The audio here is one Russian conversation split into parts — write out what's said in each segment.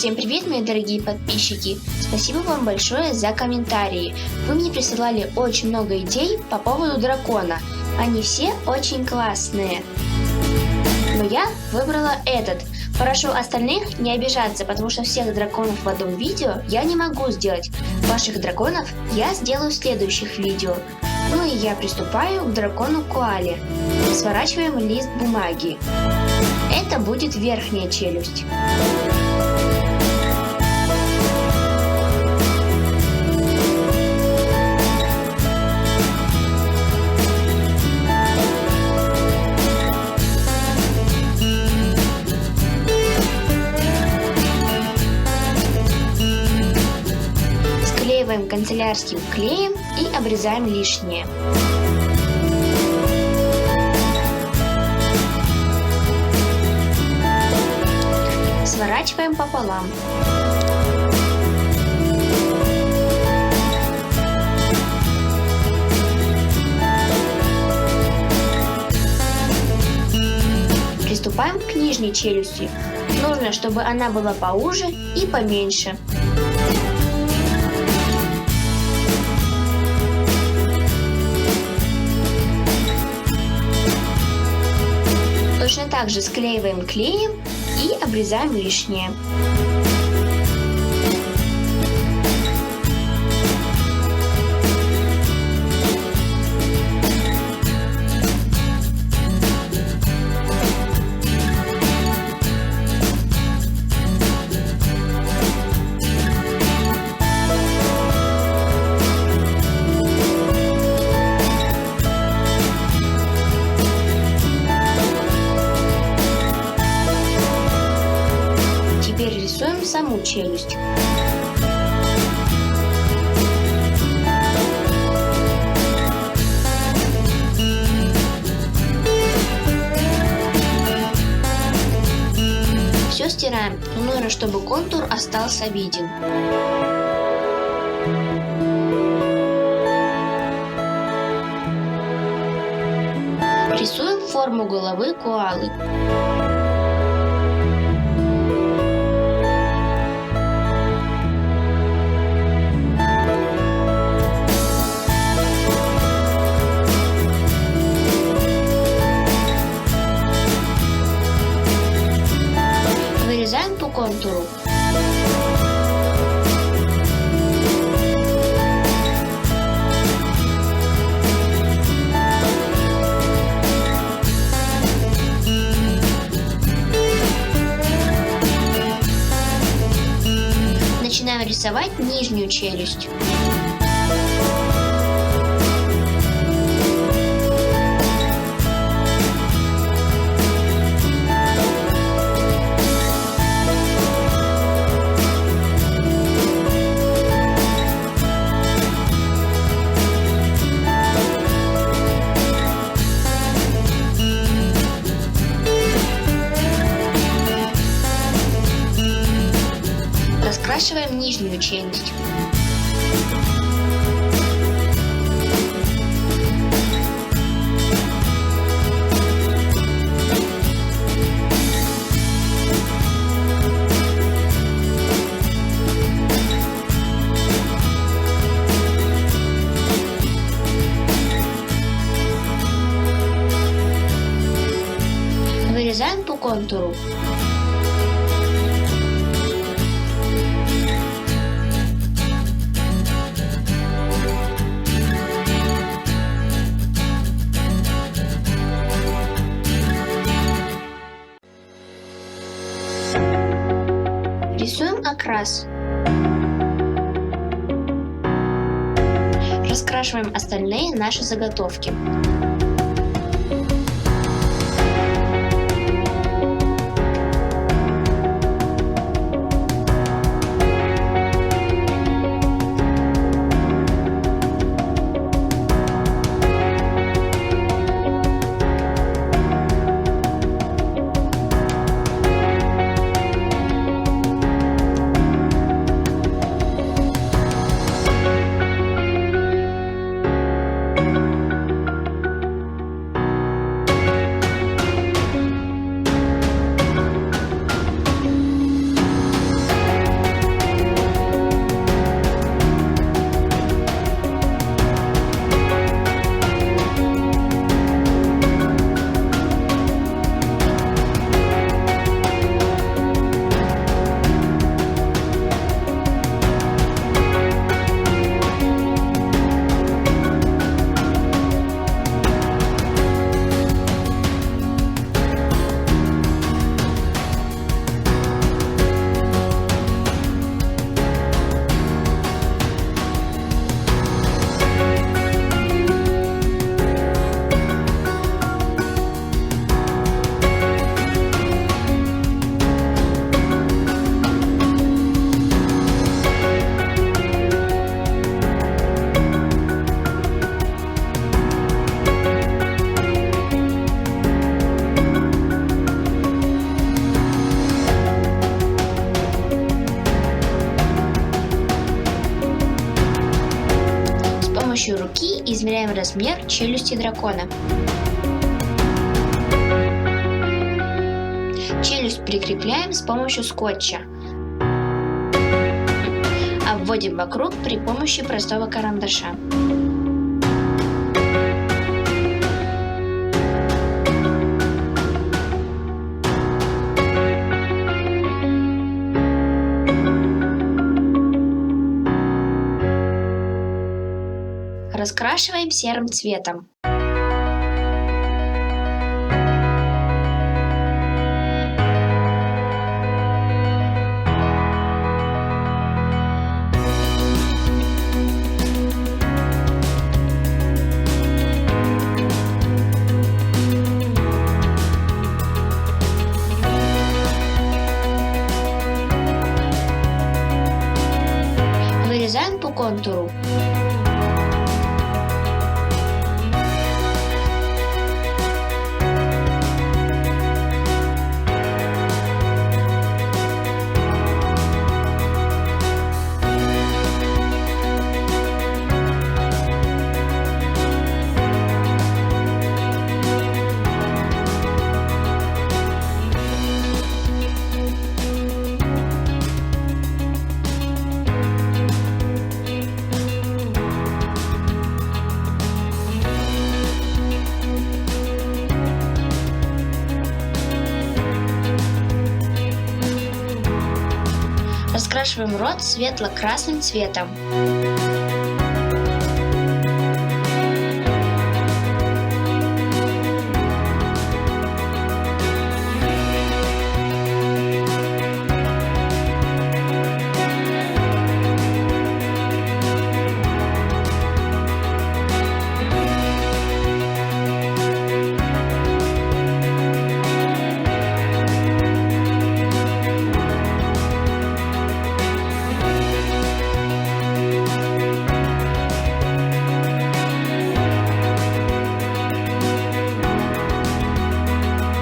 Всем привет, мои дорогие подписчики! Спасибо вам большое за комментарии. Вы мне присылали очень много идей по поводу дракона. Они все очень классные. Но я выбрала этот. Прошу остальных не обижаться, потому что всех драконов в одном видео я не могу сделать. Ваших драконов я сделаю в следующих видео. Ну и я приступаю к дракону Коале. Сворачиваем лист бумаги. Это будет верхняя челюсть. Склеиваем канцелярским клеем и обрезаем лишнее. Сворачиваем пополам. Приступаем к нижней челюсти. Нужно, чтобы она была поуже и поменьше. Точно так же склеиваем клеем и обрезаем лишнее. Теперь рисуем саму челюсть. Все стираем, но нужно, чтобы контур остался виден. Рисуем форму головы коалы. Вырезаем по контуру. Начинаем рисовать нижнюю челюсть. Раскрашиваем нижнюю челюсть. Вырезаем по контуру. Рисуем окрас. Раскрашиваем остальные наши заготовки. измеряем размер челюсти дракона. Челюсть прикрепляем с помощью скотча. Обводим вокруг при помощи простого карандаша. Раскрашиваем серым цветом. Вырезаем по контуру. Раскрашиваем рот светло-красным цветом.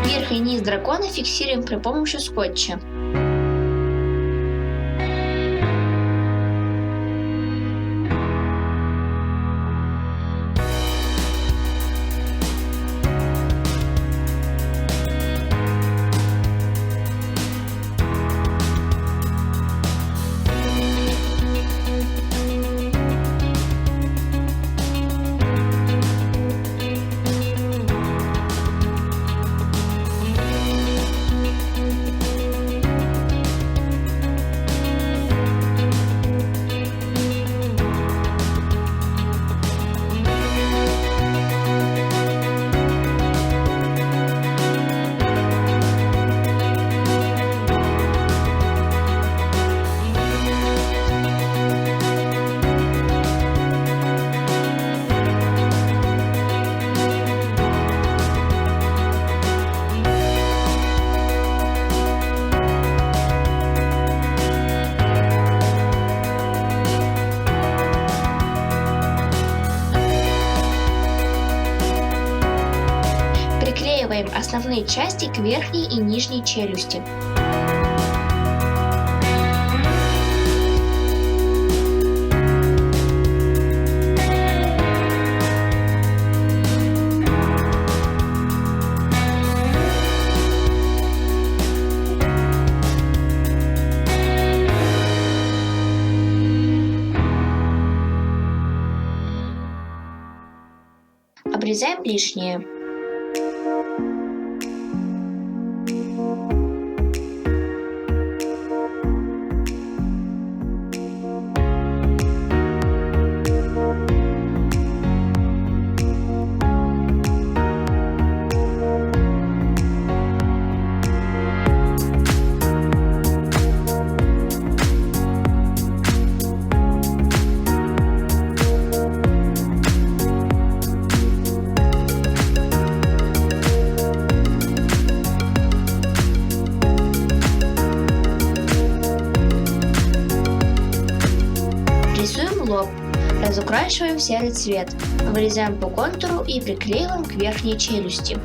Верх и низ дракона фиксируем при помощи скотча. Приклеиваем основные части к верхней и нижней челюсти. Обрезаем лишнее. Рисуем лоб. Разукрашиваем в серый цвет. Вырезаем по контуру и приклеиваем к верхней челюсти.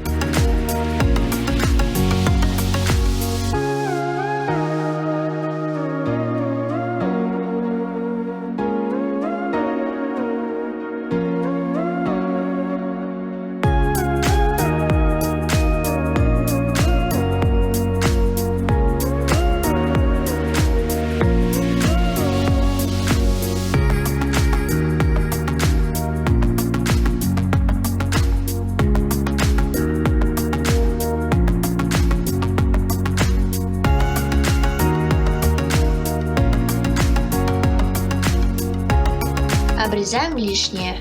убираем лишнее.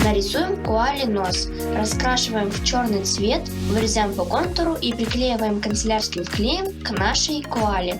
Нарисуем коале нос. Раскрашиваем в черный цвет, вырезаем по контуру и приклеиваем канцелярским клеем к нашей коале.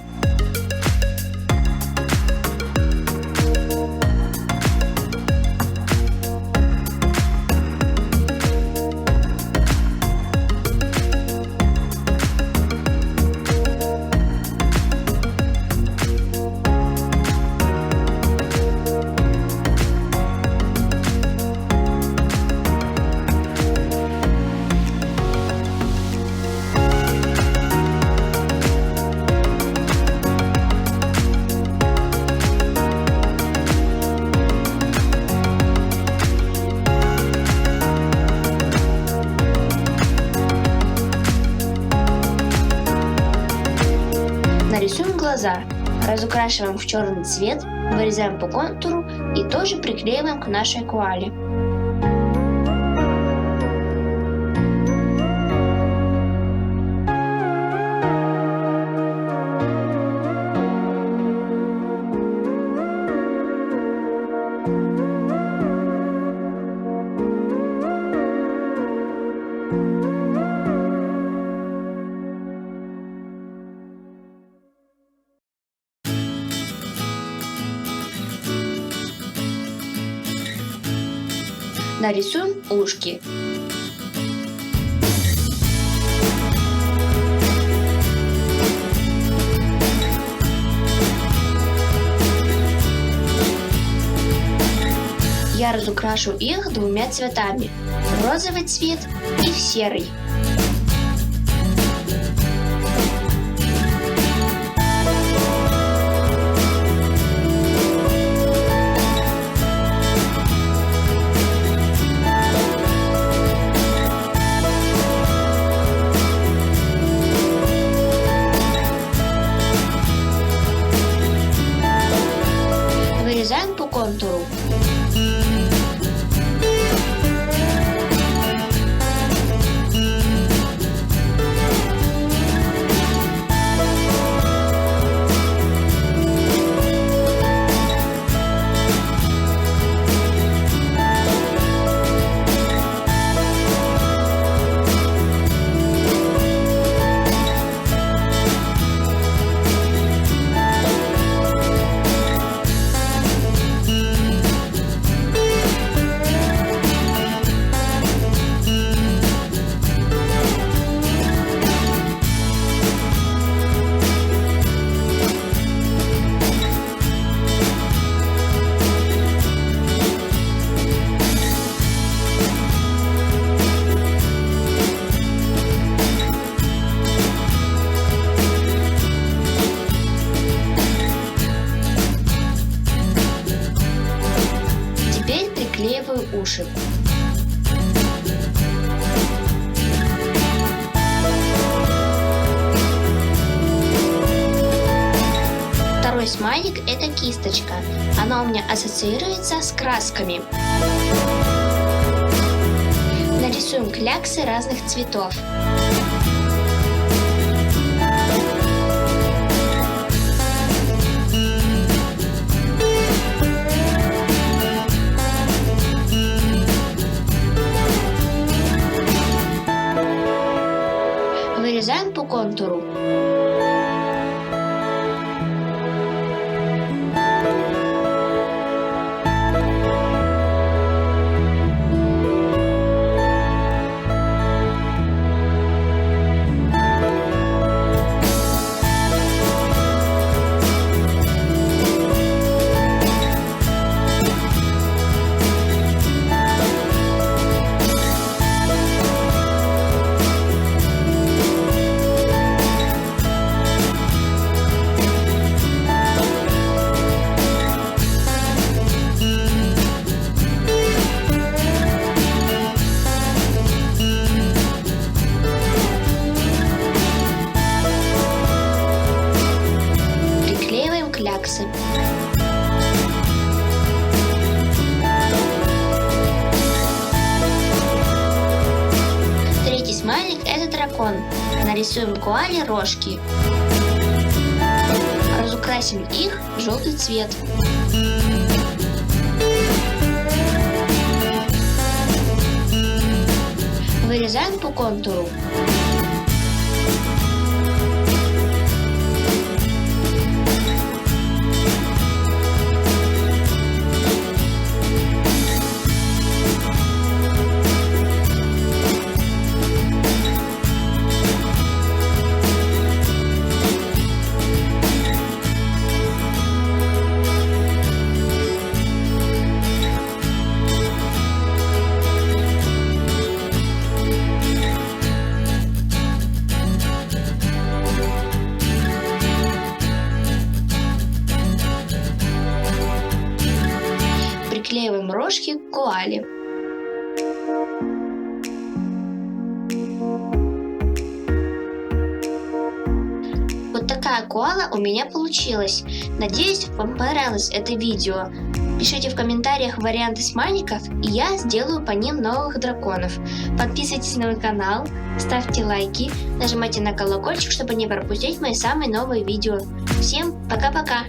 Нарисуем глаза. Разукрашиваем в черный цвет, вырезаем по контуру и тоже приклеиваем к нашей коале. Нарисуем ушки. Я разукрашу их двумя цветами: розовый цвет и серый. Вырезаем по контуру. Приклеиваю уши. Второй смайлик — это кисточка. Она у меня ассоциируется с красками. Нарисуем кляксы разных цветов. Вырезаем по контуру. кляксы. Третий смайлик – это дракон. Нарисуем коале рожки. Разукрасим их в желтый цвет. Вырезаем по контуру. Приклеиваем рожки к коале. Вот такая коала у меня получилась. Надеюсь, вам понравилось это видео. Пишите в комментариях варианты смайликов, и я сделаю по ним новых драконов. Подписывайтесь на мой канал, ставьте лайки, нажимайте на колокольчик, чтобы не пропустить мои самые новые видео. Всем пока-пока!